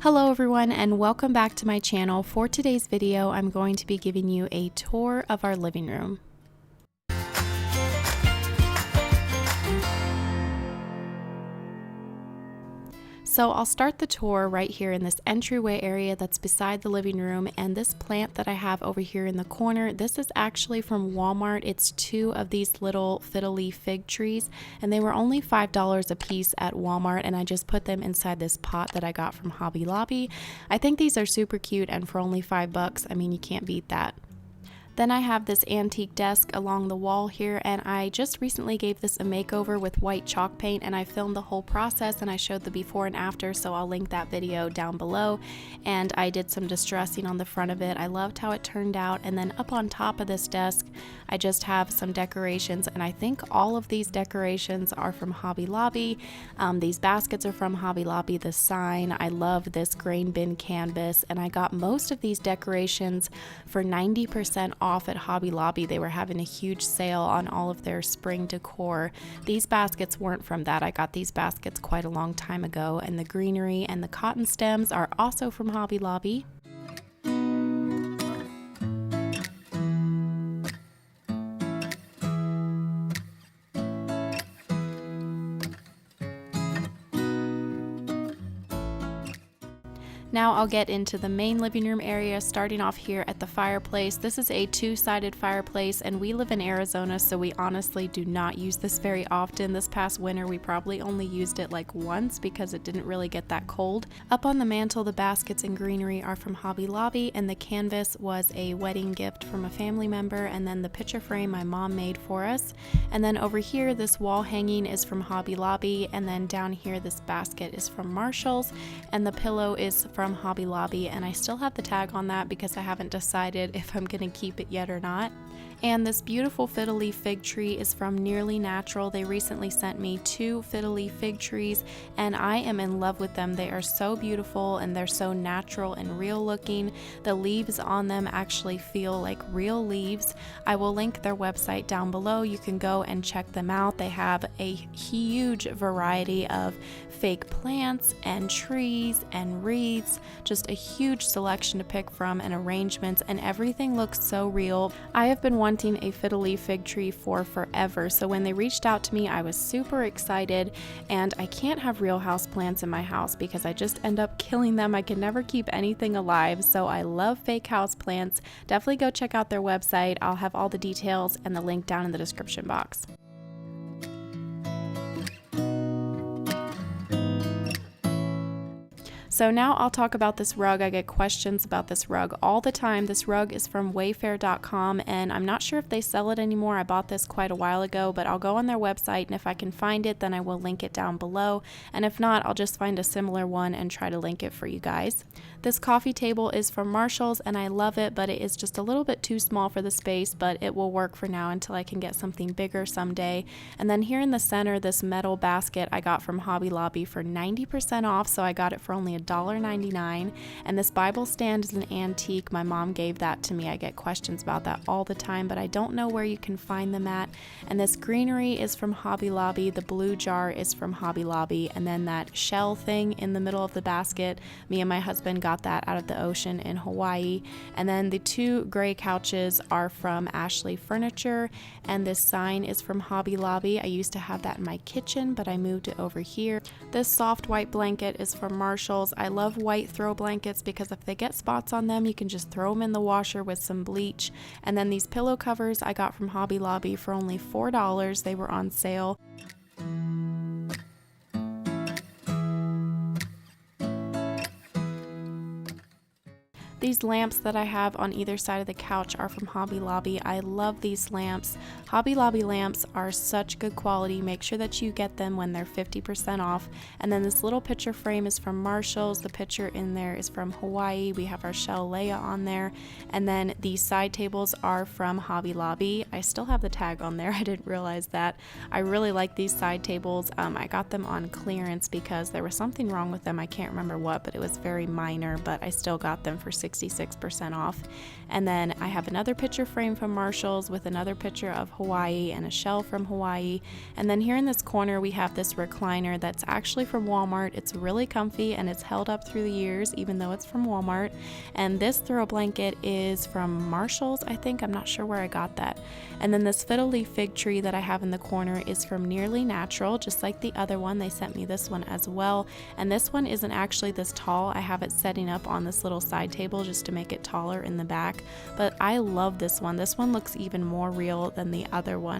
Hello everyone and welcome back to my channel. For today's video, I'm going to be giving you a tour of our living room. So I'll start the tour right here in this entryway area that's beside the living room, and this plant that I have over here in the corner, this is actually from Walmart. It's two of these little fiddly fig trees and they were only $5 a piece at Walmart, and I just put them inside this pot that I got from Hobby Lobby. I think these are super cute, and for only $5, I mean, you can't beat that. Then I have this antique desk along the wall here, and I just recently gave this a makeover with white chalk paint, and I filmed the whole process and I showed the before and after, so I'll link that video down below. And I did some distressing on the front of it. I loved how it turned out. And then up on top of this desk I just have some decorations, and I think all of these decorations are from Hobby Lobby. These baskets are from Hobby Lobby. The sign, I love this grain bin canvas, and I got most of these decorations for 90% off at Hobby Lobby. They were having a huge sale on all of their spring decor. These baskets weren't from that. I got these baskets quite a long time ago, and the greenery and the cotton stems are also from Hobby Lobby. Now I'll get into the main living room area, starting off here at the fireplace. This is a two-sided fireplace, and we live in Arizona, so we honestly do not use this very often. This past winter we probably only used it like once because it didn't really get that cold. Up on the mantle, the baskets and greenery are from Hobby Lobby, and the canvas was a wedding gift from a family member, and then the picture frame my mom made for us. And then over here, this wall hanging is from Hobby Lobby, and then down here this basket is from Marshall's, and the pillow is from Hobby Lobby, and I still have the tag on that because I haven't decided if I'm gonna keep it yet or not. And this beautiful fiddly fig tree is from Nearly Natural. They recently sent me two fiddly fig trees, and I am in love with them. They are so beautiful and they're so natural and real looking. The leaves on them actually feel like real leaves. I will link their website down below. You can go and check them out. They have a huge variety of fake plants and trees and wreaths, just a huge selection to pick from and arrangements, and everything looks so real. I have been wanting a fiddly fig tree for forever, so when they reached out to me I was super excited. And I can't have real house plants in my house because I just end up killing them. I can never keep anything alive, so I love fake house plants. Definitely go check out their website. I'll have all the details and the link down in the description box. So now I'll talk about this rug. I get questions about this rug all the time. This rug is from Wayfair.com, and I'm not sure if they sell it anymore. I bought this quite a while ago, but I'll go on their website, and if I can find it, then I will link it down below. And if not, I'll just find a similar one and try to link it for you guys. This coffee table is from Marshall's, and I love it, but it is just a little bit too small for the space, but it will work for now until I can get something bigger someday. And then here in the center, this metal basket I got from Hobby Lobby for 90% off, so I got it for only $1.99. And this Bible stand is an antique. My mom gave that to me. I get questions about that all the time, but I don't know where you can find them at. And this greenery is from Hobby Lobby. The blue jar is from Hobby Lobby, and then that shell thing in the middle of the basket, me and my husband got that out of the ocean in Hawaii. And then the two gray couches are from Ashley Furniture, and this sign is from Hobby Lobby. I used to have that in my kitchen, but I moved it over here. This soft white blanket is from Marshall's. I love white throw blankets because if they get spots on them, you can just throw them in the washer with some bleach. And then these pillow covers I got from Hobby Lobby for only $4. They were on sale. These lamps that I have on either side of the couch are from Hobby Lobby. I love these lamps. Hobby Lobby lamps are such good quality. Make sure that you get them when they're 50% off. And then this little picture frame is from Marshall's. The picture in there is from Hawaii. We have our shell Leia on there. And then these side tables are from Hobby Lobby. I still have the tag on there. I didn't realize that. I really like these side tables. I got them on clearance because there was something wrong with them. I can't remember what, but it was very minor, but I still got them for $60. 66% off. And then I have another picture frame from Marshall's with another picture of Hawaii and a shell from Hawaii. And then here in this corner we have this recliner that's actually from Walmart. It's really comfy and it's held up through the years even though it's from Walmart. And this throw blanket is from Marshall's, I think. I'm not sure where I got that. And then this fiddle leaf fig tree that I have in the corner is from Nearly Natural, just like the other one. They sent me this one as well. And this one isn't actually this tall. I have it setting up on this little side table just to make it taller in the back. But I love this one. This one looks even more real than the other one.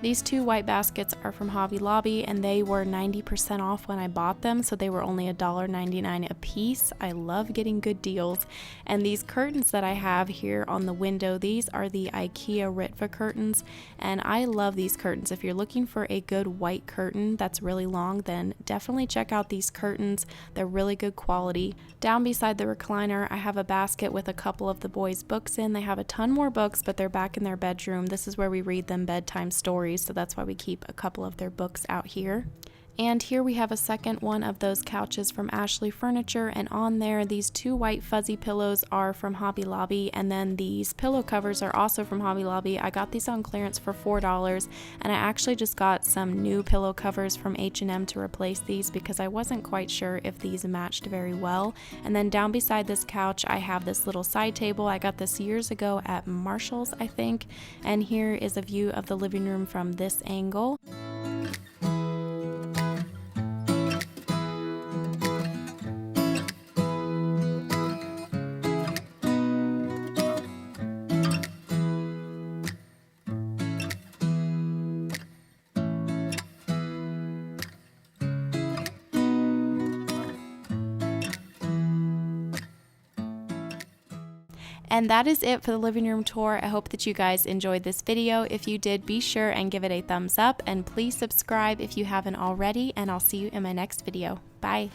These two white baskets are from Hobby Lobby and they were 90% off when I bought them, so they were only $1.99 a piece. I love getting good deals. And these curtains that I have here on the window, these are the IKEA Ritva curtains, and I love these curtains. If you're looking for a good white curtain that's really long, then definitely check out these curtains. They're really good quality. Down beside the recliner, I have a basket with a couple of the boys' books in. They have a ton more books, but they're back in their bedroom. This is where we read them bedtime stories. So that's why we keep a couple of their books out here. And here we have a second one of those couches from Ashley Furniture, and on there these two white fuzzy pillows are from Hobby Lobby, and then these pillow covers are also from Hobby Lobby. I got these on clearance for $4, and I actually just got some new pillow covers from H&M to replace these because I wasn't quite sure if these matched very well. And then down beside this couch I have this little side table. I got this years ago at Marshall's, I think, and here is a view of the living room from this angle. And that is it for the living room tour. I hope that you guys enjoyed this video. If you did, be sure and give it a thumbs up, and please subscribe if you haven't already, and I'll see you in my next video. Bye.